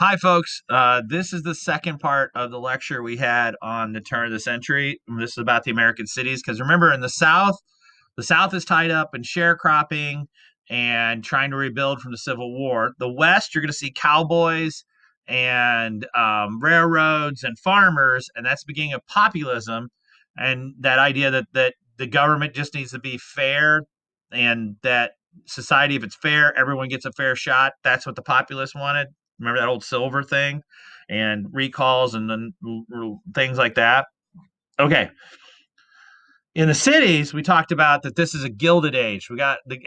Hi, folks. This is the second part of the lecture we had on the turn of the century. This is about the American cities. Because remember, in the South is tied up in sharecropping and trying to rebuild from the Civil War. The West, you're going to see cowboys and railroads and farmers, and that's the beginning of populism and that idea that the government just needs to be fair and that society, if it's fair, everyone gets a fair shot. That's what the populists wanted. Remember that old silver thing and recalls and then things like that. Okay. In the cities, we talked about that this is a gilded age.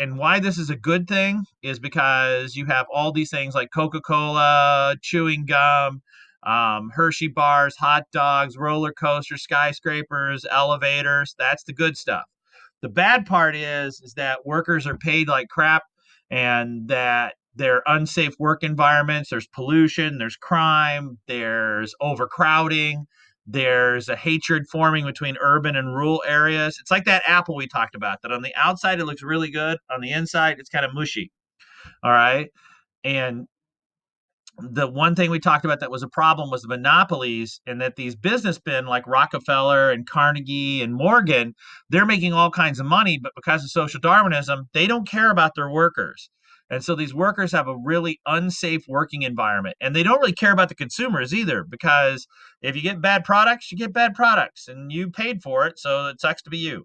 And why this is a good thing is because you have all these things like Coca-Cola, chewing gum, Hershey bars, hot dogs, roller coasters, skyscrapers, elevators. That's the good stuff. The bad part is that workers are paid like crap and that they're unsafe work environments. There's pollution, there's crime, there's overcrowding, there's a hatred forming between urban and rural areas. It's like that apple we talked about, that on the outside it looks really good, on the inside it's kind of mushy. All right. And the one thing we talked about that was a problem was the monopolies, and that these businessmen like Rockefeller and Carnegie and Morgan, they're making all kinds of money, but because of social Darwinism, they don't care about their workers. And so these workers have a really unsafe working environment, and they don't really care about the consumers either, because if you get bad products, you get bad products, and you paid for it, so it sucks to be you.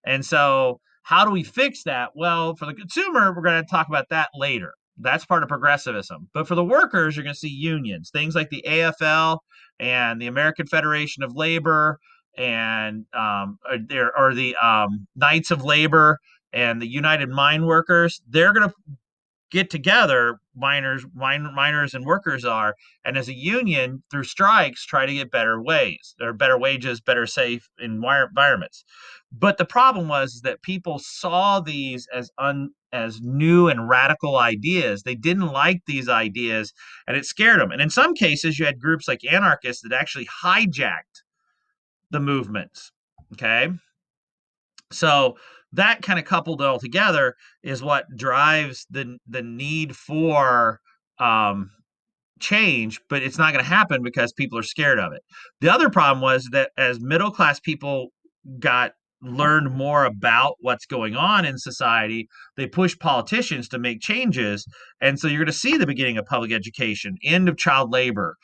And so, how do we fix that? Well, for the consumer, we're going to talk about that later. That's part of progressivism. But for the workers, you're going to see unions, things like the AFL and the American Federation of Labor, and or the Knights of Labor and the United Mine Workers. They're going to get together, miners and workers are, and as a union through strikes try to get better ways or better wages, better safe environments. But the problem was that people saw these as new and radical ideas. They didn't like these ideas, and it scared them. And in some cases, you had groups like anarchists that actually hijacked the movements. Okay, so that kind of coupled all together is what drives the need for um, change, but it's not going to happen because people are scared of it. The other problem was that as middle class people got learned more about what's going on in society, they push politicians to make changes. And so you're going to see the beginning of public education, end of child labor,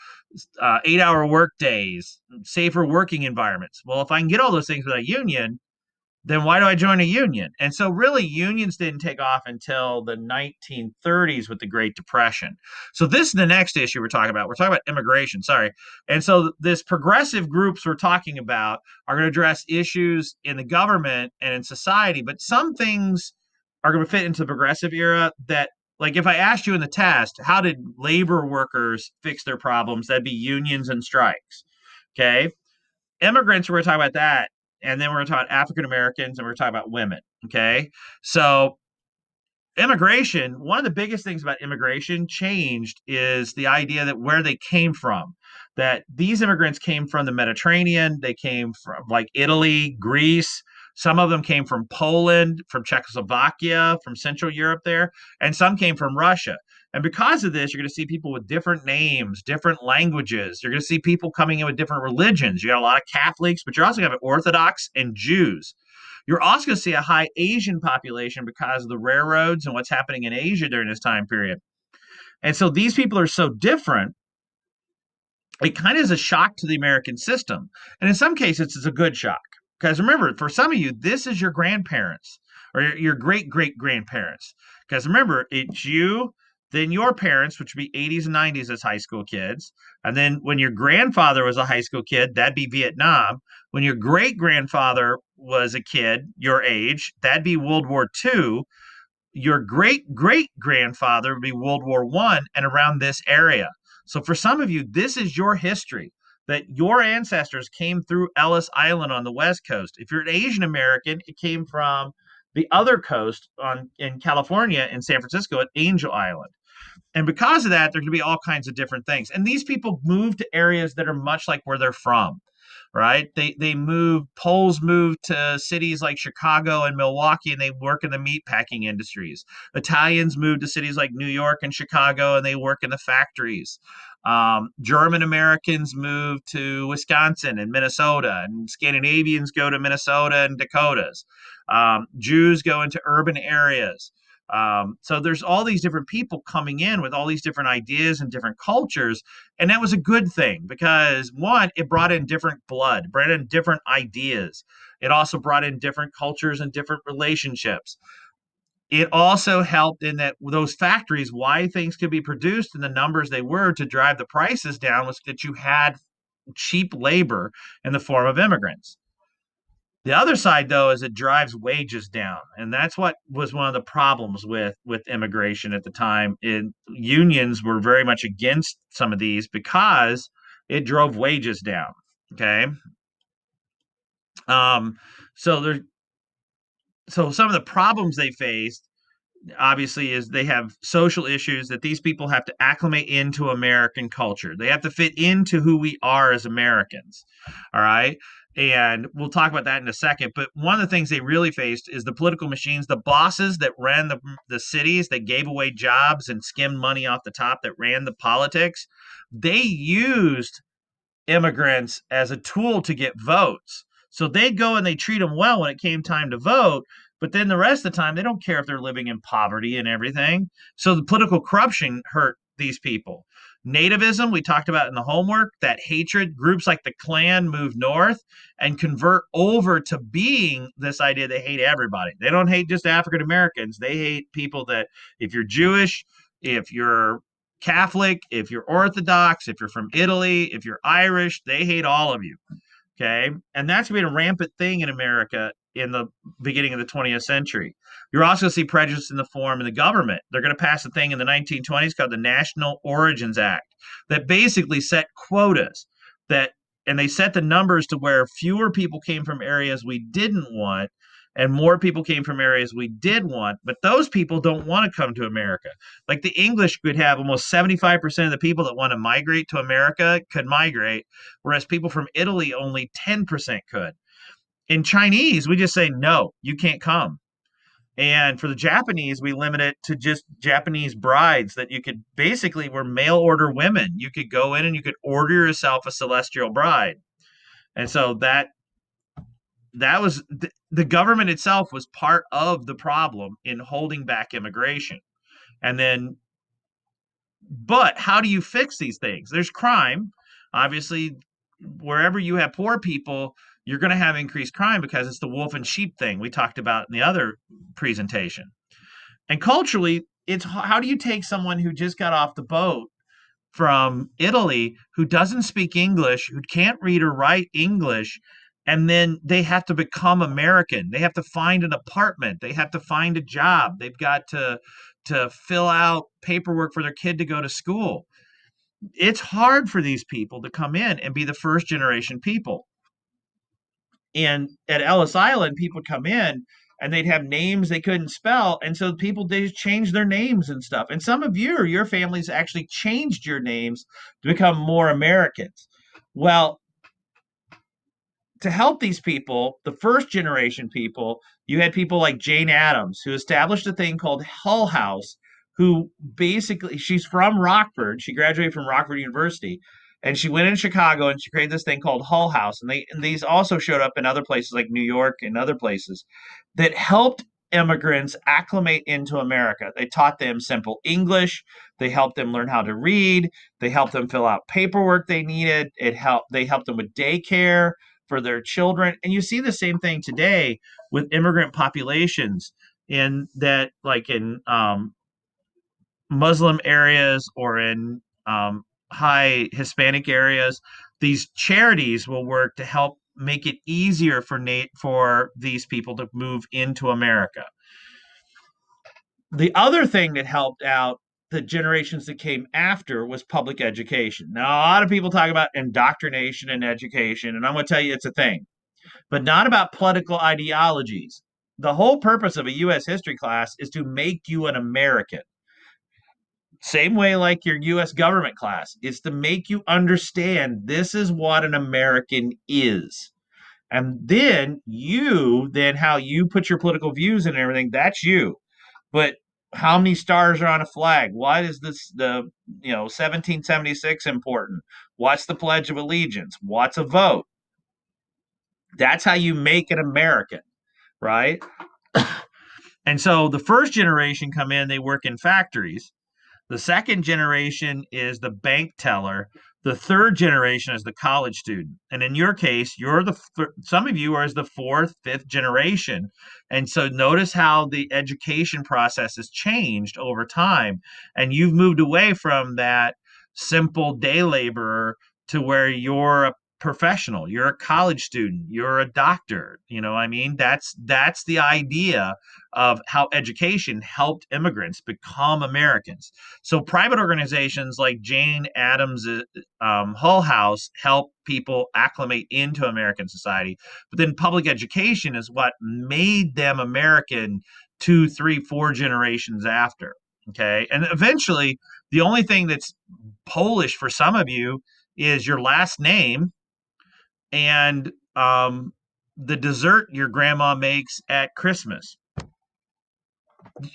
8-hour work days, safer working environments. Well, if I can get all those things with a union, then why do I join a union? And so, really, unions didn't take off until the 1930s with the Great Depression. So, this is the next issue we're talking about. We're talking about immigration, sorry. And so, this progressive groups we're talking about are going to address issues in the government and in society, but some things are going to fit into the progressive era that, like, if I asked you in the test, how did labor workers fix their problems? That'd be unions and strikes. Okay. Immigrants, we're going to talk about that, and then we're going to talk about African Americans, and we're going to talk about women. Okay, so immigration, one of the biggest things about immigration changed is the idea that where they came from, that these immigrants came from the Mediterranean, they came from like Italy, Greece. Some of them came from Poland, from Czechoslovakia, from Central Europe there, and some came from Russia. And because of this, you're going to see people with different names, different languages. You're going to see people coming in with different religions. You got a lot of Catholics, but you're also going to have Orthodox and Jews. You're also going to see a high Asian population because of the railroads and what's happening in Asia during this time period. And so these people are so different, it kind of is a shock to the American system. And in some cases, it's a good shock. Because remember, for some of you, this is your grandparents or your great great grandparents. Because remember, it's you, then your parents, which would be 80s and 90s as high school kids. And then when your grandfather was a high school kid, that'd be Vietnam. When your great grandfather was a kid, your age, that'd be World War II. Your great great grandfather would be World War One and around this area. So for some of you, this is your history, that your ancestors came through Ellis Island on the West Coast. If you're an Asian American, it came from the other coast on in California in San Francisco at Angel Island. And because of that, there can be all kinds of different things. And these people move to areas that are much like where they're from. right? They moved Poles moved to cities like Chicago and Milwaukee, and they work in the meat packing industries. Italians moved to cities like New York and Chicago, and they work in the factories. German Americans move to Wisconsin and Minnesota, and Scandinavians go to Minnesota and Dakotas. Jews go into urban areas. So there's all these different people coming in with all these different ideas and different cultures, and that was a good thing because one, it brought in different blood, brought in different ideas. It also brought in different cultures and different relationships. It also helped in that those factories, why things could be produced in the numbers they were to drive the prices down was that you had cheap labor in the form of immigrants. The other side, though, is it drives wages down, and that's what was one of the problems with immigration at the time. Unions were very much against some of these because it drove wages down. Okay, um, so there, so some of the problems they faced obviously is they have social issues that these people have to acclimate into American culture. They have to fit into who we are as Americans. All right. And we'll talk about that in a second. But one of the things they really faced is the political machines, the bosses that ran the cities, that gave away jobs and skimmed money off the top, that ran the politics. They used immigrants as a tool to get votes. So they'd go and they treat them well when it came time to vote. But then the rest of the time, they don't care if they're living in poverty and everything. So the political corruption hurt these people. Nativism, we talked about in the homework, that hatred, groups like the Klan move north and convert over to being this idea they hate everybody. They don't hate just African Americans. They hate people that, if you're Jewish, if you're Catholic, if you're Orthodox, if you're from Italy, if you're Irish, they hate all of you. Okay. And that's been a rampant thing in America in the beginning of the 20th century. You're also going to see prejudice in the form of the government. They're going to pass a thing in the 1920s called the National Origins Act that basically set quotas that, and they set the numbers to where fewer people came from areas we didn't want and more people came from areas we did want, but those people don't want to come to America. Like the English could have almost 75% of the people that want to migrate to America could migrate, whereas people from Italy only 10% could. In Chinese, we just say, no, you can't come. And for the Japanese, we limit it to just Japanese brides that you could basically were mail order women. You could go in and you could order yourself a celestial bride. And so that was the government itself was part of the problem in holding back immigration. And then, but how do you fix these things? There's crime. Obviously, wherever you have poor people, you're going to have increased crime because it's the wolf and sheep thing we talked about in the other presentation. And culturally, it's how do you take someone who just got off the boat from Italy who doesn't speak English, who can't read or write English, and then they have to become American. They have to find an apartment. They have to find a job. They've got to fill out paperwork for their kid to go to school. It's hard for these people to come in and be the first generation people. And at Ellis Island, people would come in and they'd have names they couldn't spell. And so people, they just changed their names and stuff. And some of you or your families actually changed your names to become more Americans. Well, to help these people, the first generation people, you had people like Jane Addams, who established a thing called Hull House, who basically, she's from Rockford. She graduated from Rockford University. And she went in Chicago and she created this thing called Hull House. And these also showed up in other places like New York and other places that helped immigrants acclimate into America. They taught them simple English. They helped them learn how to read. They helped them fill out paperwork they needed. They helped them with daycare for their children. And you see the same thing today with immigrant populations in that, like in Muslim areas or in high Hispanic areas. These charities will work to help make it easier for these people to move into America. The other thing that helped out the generations that came after was public education. Now, a lot of people talk about indoctrination in education, and I'm going to tell you it's a thing, but not about political ideologies. The whole purpose of a U.S. history class is to make you an American. Same way like your US government class. It's to make you understand this is what an American is. And then how you put your political views and everything, that's you. But how many stars are on a flag? Why is the 1776 important? What's the Pledge of Allegiance? What's a vote? That's how you make an American, right? And so the first generation come in, they work in factories. The second generation is the bank teller. The third generation is the college student. And in your case, some of you are as the fourth, fifth generation. And so notice how the education process has changed over time. And you've moved away from that simple day laborer to where you're a professional, you're a college student, you're a doctor. You know, I mean, that's the idea of how education helped immigrants become Americans. So private organizations like Jane Addams' Hull House help people acclimate into American society. But then public education is what made them American 2, 3, 4 generations after. Okay. And eventually, the only thing that's Polish for some of you is your last name and the dessert your grandma makes at Christmas.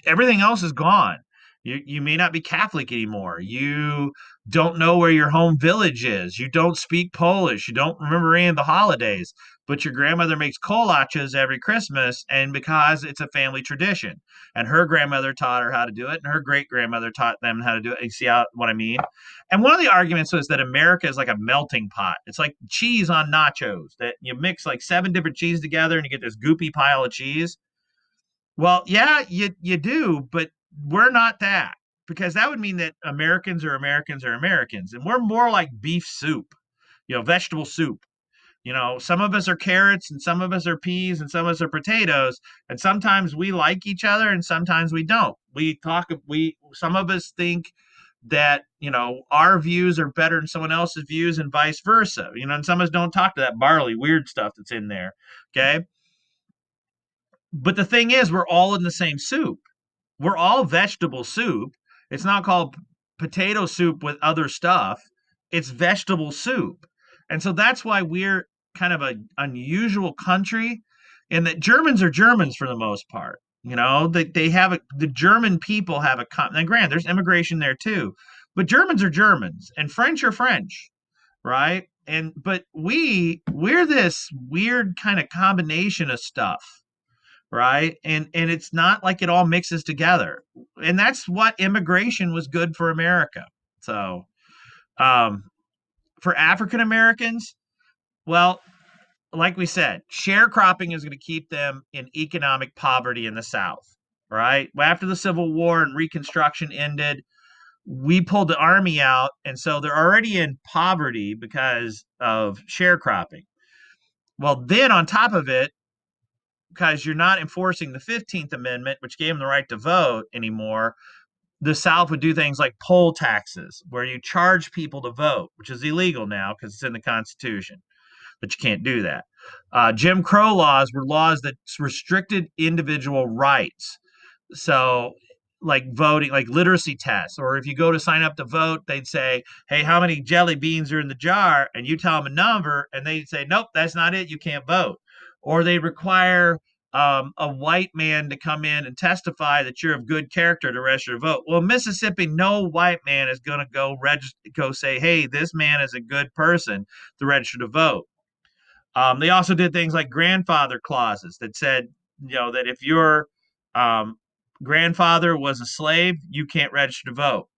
Everything else is gone. You may not be Catholic anymore. You don't know where your home village is. You don't speak Polish. You don't remember any of the holidays. But your grandmother makes kolaches every Christmas, and because it's a family tradition, and her grandmother taught her how to do it, and her great grandmother taught them how to do it. You see what I mean? And one of the arguments was that America is like a melting pot. It's like cheese on nachos that you mix like 7 different cheese together, and you get this goopy pile of cheese. Well, yeah, you do, but we're not that, because that would mean that Americans are Americans are Americans, and we're more like beef soup, vegetable soup. Some of us are carrots, and some of us are peas, and some of us are potatoes, and sometimes we like each other, and sometimes we don't. Some of us think that our views are better than someone else's views, and vice versa. And some of us don't talk to that barley weird stuff that's in there. Okay. But the thing is, we're all in the same soup. We're all vegetable soup. It's not called potato soup with other stuff. It's vegetable soup. And so that's why we're kind of an unusual country in that Germans are Germans for the most part. The German people have and granted, there's immigration there too, but Germans are Germans and French are French, right? But we're this weird kind of combination of stuff, right? And it's not like it all mixes together, and that's what immigration was good for America. So um for African Americans, well, like we said, sharecropping is going to keep them in economic poverty in the South, right? After the Civil War and Reconstruction ended, we pulled the army out, and so they're already in poverty because of sharecropping. Well, then on top of it, because you're not enforcing the 15th Amendment, which gave them the right to vote anymore, the South would do things like poll taxes, where you charge people to vote, which is illegal now because it's in the Constitution, but you can't do that. Jim Crow laws were laws that restricted individual rights. So, like voting, like literacy tests, or if you go to sign up to vote, they'd say, "Hey, how many jelly beans are in the jar?" And you tell them a number, and they'd say, "Nope, that's not it. You can't vote." Or they require a white man to come in and testify that you're of good character to register to vote. Well, in Mississippi, no white man is going to go say, "Hey, this man is a good person to register to vote." They also did things like grandfather clauses that said, that if your um, grandfather was a slave, you can't register to vote.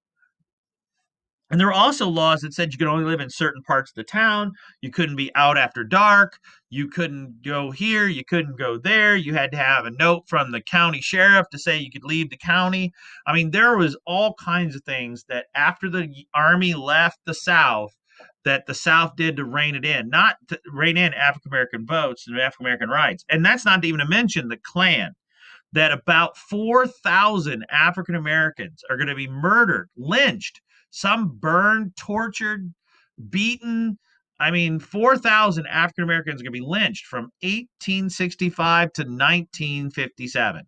And there were also laws that said you could only live in certain parts of the town. You couldn't be out after dark. You couldn't go here. You couldn't go there. You had to have a note from the county sheriff to say you could leave the county. I mean, there was all kinds of things that after the army left the South, that the South did to rein it in, not to rein in African American votes and African American rights. And that's not even to mention the Klan, that about 4,000 African Americans are going to be murdered, lynched, some burned, tortured, beaten. I mean, 4,000 African Americans are going to be lynched from 1865 to 1957.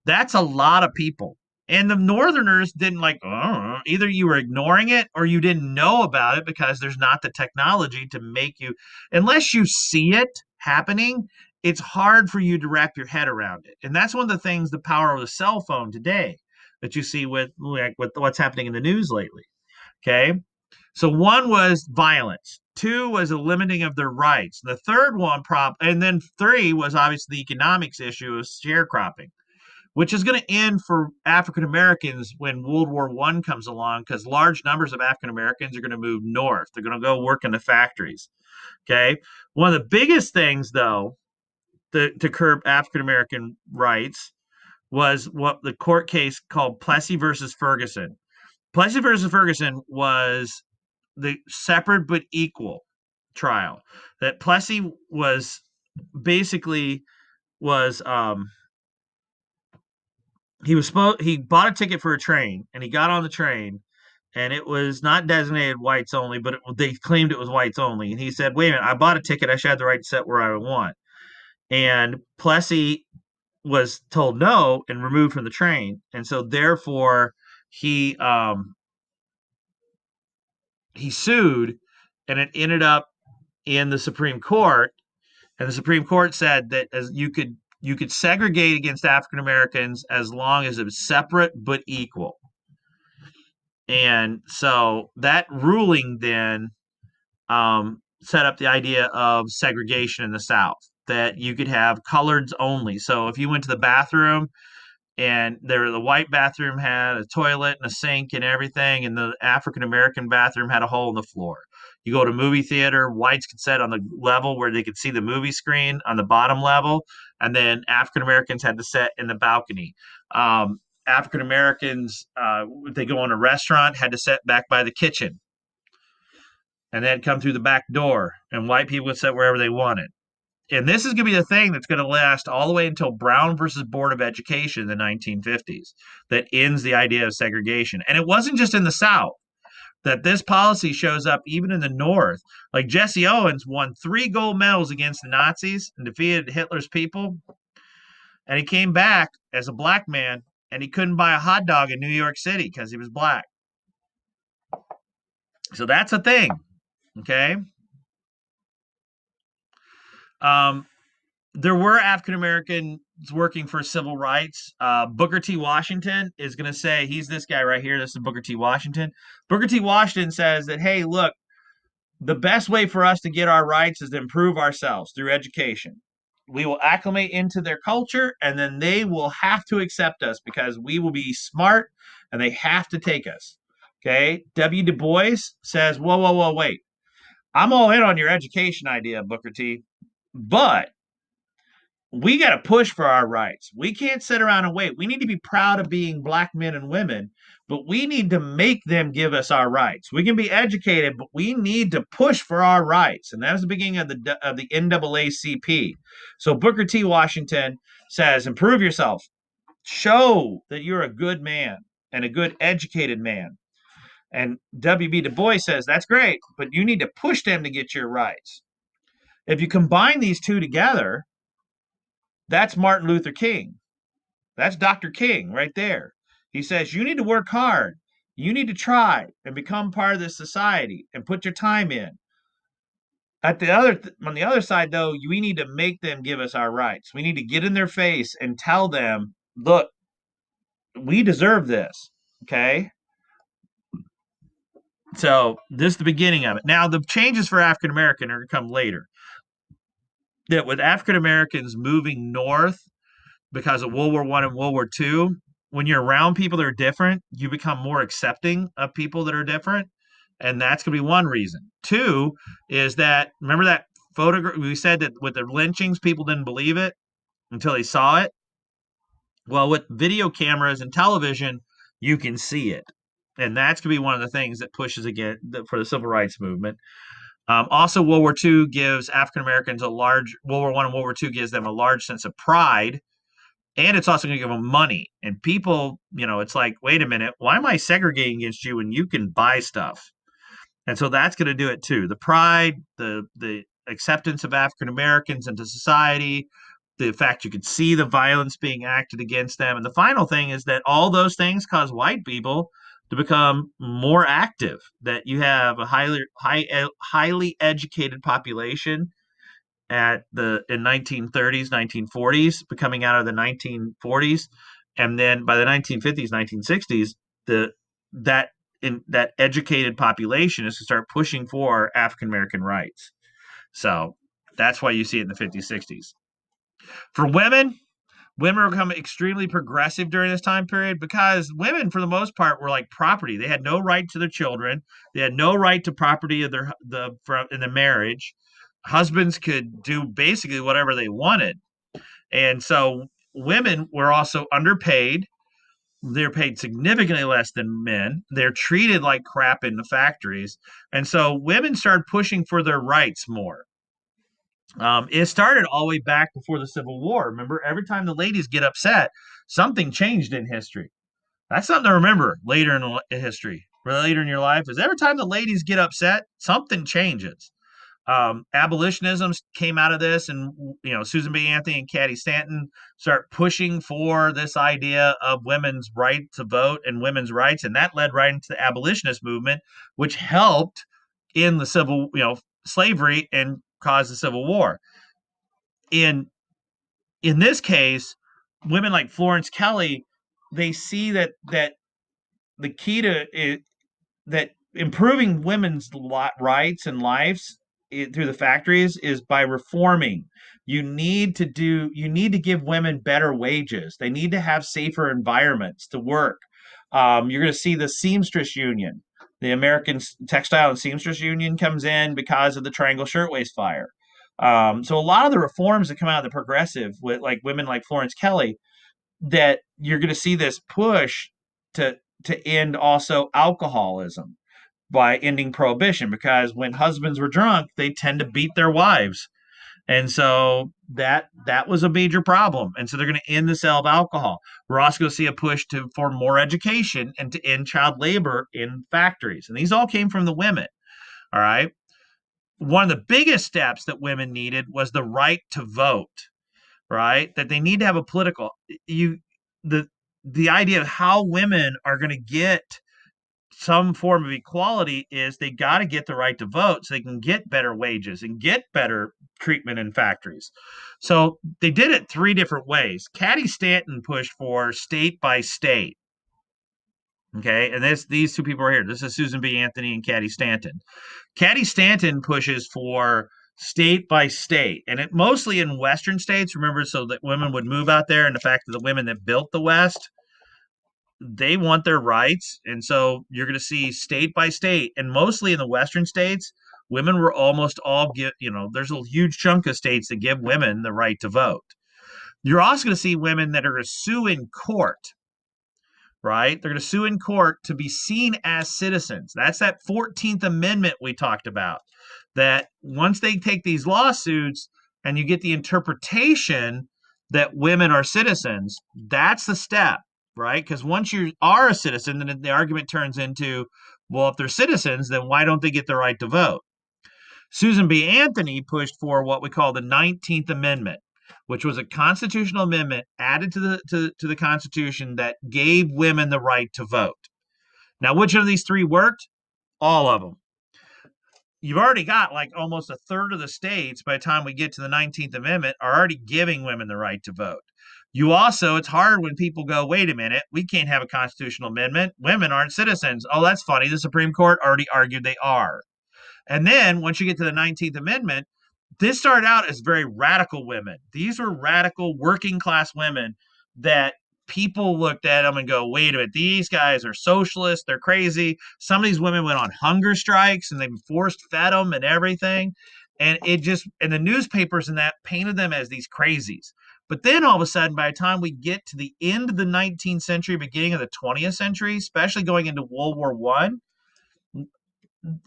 That's a lot of people. And the Northerners didn't like, oh, either you were ignoring it or you didn't know about it because there's not the technology to make you, unless you see it happening, it's hard for you to wrap your head around it. And that's one of the things, the power of the cell phone today that you see with like with what's happening in the news lately. Okay. So one was violence. Two was a limiting of their rights. The third one, and then three was obviously the economics issue of sharecropping, which is going to end for African Americans when World War One comes along, because large numbers of African Americans are going to move north. They're going to go work in the factories. Okay. One of the biggest things, though, to curb African American rights was what the court case called Plessy versus Ferguson. Plessy versus Ferguson was the separate but equal trial. That Plessy was basically was he bought a ticket for a train and he got on the train and it was not designated whites only, but they claimed it was whites only. And he said, "Wait a minute, I bought a ticket. I should have the right to sit where I want." And Plessy was told no and removed from the train, and so therefore he he sued, and it ended up in the Supreme Court. And the Supreme Court said that as you could segregate against African Americans as long as it was separate but equal. And so that ruling then set up the idea of segregation in the South, that you could have coloreds only. So if you went to the bathroom and the white bathroom had a toilet and a sink and everything, and the African American bathroom had a hole in the floor. You go to a movie theater, whites could sit on the level where they could see the movie screen on the bottom level, and then African Americans had to sit in the balcony. African Americans, if they go in a restaurant, had to sit back by the kitchen, and then come through the back door, and white people would sit wherever they wanted. And this is going to be the thing that's going to last all the way until Brown versus Board of Education in the 1950s, that ends the idea of segregation. And it wasn't just in the South that this policy shows up, even in the North. Like Jesse Owens won 3 gold medals against the Nazis and defeated Hitler's people. And he came back as a black man and he couldn't buy a hot dog in New York City because he was black. So that's a thing. Okay. There were African Americans working for civil rights. Booker T. Washington is going to say, he's this guy right here. This is Booker T. Washington. Booker T. Washington says that, hey, look, the best way for us to get our rights is to improve ourselves through education. We will acclimate into their culture, and then they will have to accept us because we will be smart and they have to take us. Okay. W. Du Bois says, whoa, whoa, whoa, wait. I'm all in on your education idea, Booker T. But we got to push for our rights. We can't sit around and wait. We need to be proud of being black men and women, but we need to make them give us our rights. We can be educated, but we need to push for our rights. And that was the beginning of the NAACP. So Booker T. Washington says, improve yourself. Show that you're a good man and a good educated man. And W.B. Du Bois says, that's great, but you need to push them to get your rights. If you combine these two together, that's Martin Luther King. That's Dr. King right there. He says, you need to work hard. You need to try and become part of this society and put your time in. On the other side, though, we need to make them give us our rights. We need to get in their face and tell them, look, we deserve this. Okay. So this is the beginning of it. Now, the changes for African American are going to come later. That with African Americans moving north because of World War One and World War II, when you're around people that are different, you become more accepting of people that are different. And that's going to be one reason. Two is that, remember that photograph? We said that with the lynchings, people didn't believe it until they saw it. Well, with video cameras and television, you can see it. And that's going to be one of the things that pushes again for the civil rights movement. Also, World War II gives African Americans World War One and World War II gives them a large sense of pride, and it's also going to give them money. And people, it's like, wait a minute, why am I segregating against you when you can buy stuff? And so that's going to do it too. The pride, the acceptance of African Americans into society, the fact you could see the violence being acted against them. And the final thing is that all those things cause white people to become more active, that you have a highly educated population at the in 1930s, 1940s, coming out of the 1940s, and then by the 1950s, 1960s, the that that educated population is to start pushing for African American rights. So that's why you see it in the 50s, 60s. For women, women were becoming extremely progressive during this time period because women, for the most part, were like property. They had no right to their children. They had no right to property of in the marriage. Husbands could do basically whatever they wanted, and so women were also underpaid. They're paid significantly less than men. They're treated like crap in the factories, and so women started pushing for their rights more. It started all the way back before the Civil War. Remember, every time the ladies get upset, something changed in history. That's something to remember later in history, later in your life. Is every time the ladies get upset, something changes. Abolitionism came out of this, and Susan B. Anthony and Cady Stanton start pushing for this idea of women's right to vote and women's rights, and that led right into the abolitionist movement, which helped in the slavery and caused the Civil War. In this case, women like Florence Kelly, they see that the key to it, that improving women's rights and lives through the factories is by reforming. You need to give women better wages. They need to have safer environments to work. You're going to see the Seamstress Union, the American Textile and Seamstress Union, comes in because of the Triangle Shirtwaist Fire. So a lot of the reforms that come out of the progressive, with like women like Florence Kelly, that you're going to see this push to end also alcoholism by ending prohibition, because when husbands were drunk, they tend to beat their wives, and so that was a major problem. And so they're going to end the sale of alcohol. We're also going to see a push for more education and to end child labor in factories, and these all came from the women. All right. One of the biggest steps that women needed was the right to vote, right? That they need to have a political you the the idea of how women are going to get some form of equality is they got to get the right to vote so they can get better wages and get better treatment in factories. So they did it three different ways. Cady Stanton pushed for state by state. Okay, and these two people are here. This is Susan B. Anthony and Cady Stanton. Cady Stanton pushes for state by state, and it mostly in Western states. Remember, so that women would move out there, and the fact that the women that built the West, they want their rights, and so you're going to see state by state, and mostly in the Western states, women were almost all get. There's a huge chunk of states that give women the right to vote. You're also going to see women that are going to sue in court, right? They're going to sue in court to be seen as citizens. That's that 14th Amendment we talked about. That once they take these lawsuits and you get the interpretation that women are citizens, that's the step, right? Because once you are a citizen, then the argument turns into, well, if they're citizens, then why don't they get the right to vote? Susan B. Anthony pushed for what we call the 19th Amendment, which was a constitutional amendment added to the Constitution that gave women the right to vote. Now, which of these three worked? All of them. You've already got like almost a third of the states by the time we get to the 19th Amendment are already giving women the right to vote. You also, it's hard when people go, wait a minute, we can't have a constitutional amendment. Women aren't citizens. Oh, that's funny. The Supreme Court already argued they are. And then once you get to the 19th Amendment, this started out as very radical women. These were radical working class women that people looked at them and go, wait a minute, these guys are socialists. They're crazy. Some of these women went on hunger strikes and they forced fed them and everything. And and the newspapers and that painted them as these crazies. But then all of a sudden, by the time we get to the end of the 19th century, beginning of the 20th century, especially going into World War I,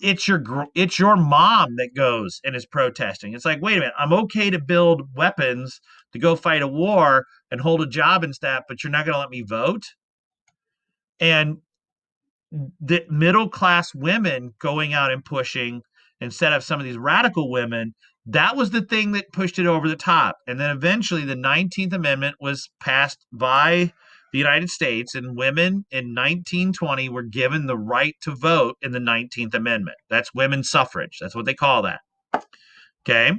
it's your mom that goes and is protesting. It's like, wait a minute, I'm okay to build weapons to go fight a war and hold a job and stuff, but you're not going to let me vote. And the middle class women going out and pushing instead of some of these radical women, that was the thing that pushed it over the top. And then eventually the 19th Amendment was passed by the United States, and women in 1920 were given the right to vote in the 19th Amendment. That's women's suffrage. That's what they call that. Okay.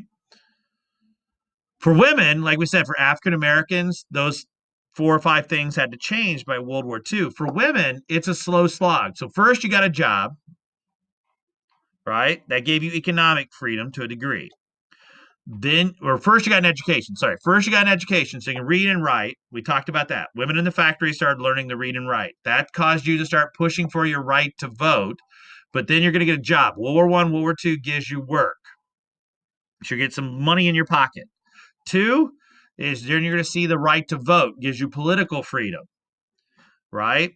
For women, like we said, for African Americans, those 4 or 5 things had to change by World War II. For women, it's a slow slog. So first you got a job, right? That gave you economic freedom to a degree. Then, or first you got an education. Sorry, first you got an education so you can read and write. We talked about that. Women in the factory started learning to read and write. That caused you to start pushing for your right to vote. But then you're going to get a job. World War I, World War II gives you work. So you get some money in your pocket. 2 is then you're going to see the right to vote, gives you political freedom, right?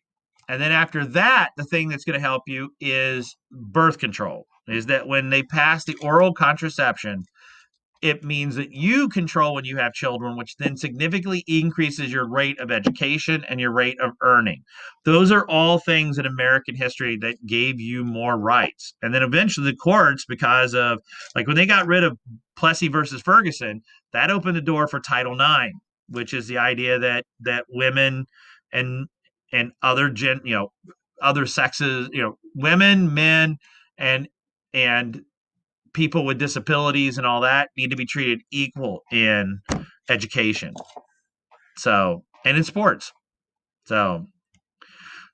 And then after that, the thing that's going to help you is birth control. Is that when they pass the oral contraception, it means that you control when you have children, which then significantly increases your rate of education and your rate of earning. Those are all things in American history that gave you more rights. And then eventually the courts, because of like when they got rid of Plessy versus Ferguson, that opened the door for Title IX, which is the idea that women and other other sexes, women, men, and and people with disabilities and all that need to be treated equal in education. So, and in sports. So,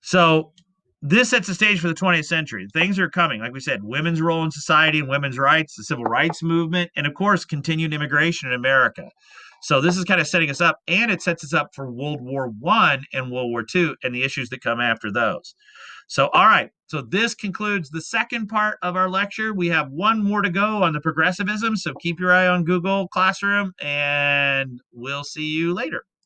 so this sets the stage for the 20th century. Things are coming. Like we said, women's role in society and women's rights, the civil rights movement, and of course, continued immigration in America. So this is kind of setting us up, and it sets us up for World War I and World War II and the issues that come after those. So, all right. So this concludes the second part of our lecture. We have one more to go on the progressivism. So keep your eye on Google Classroom, and we'll see you later.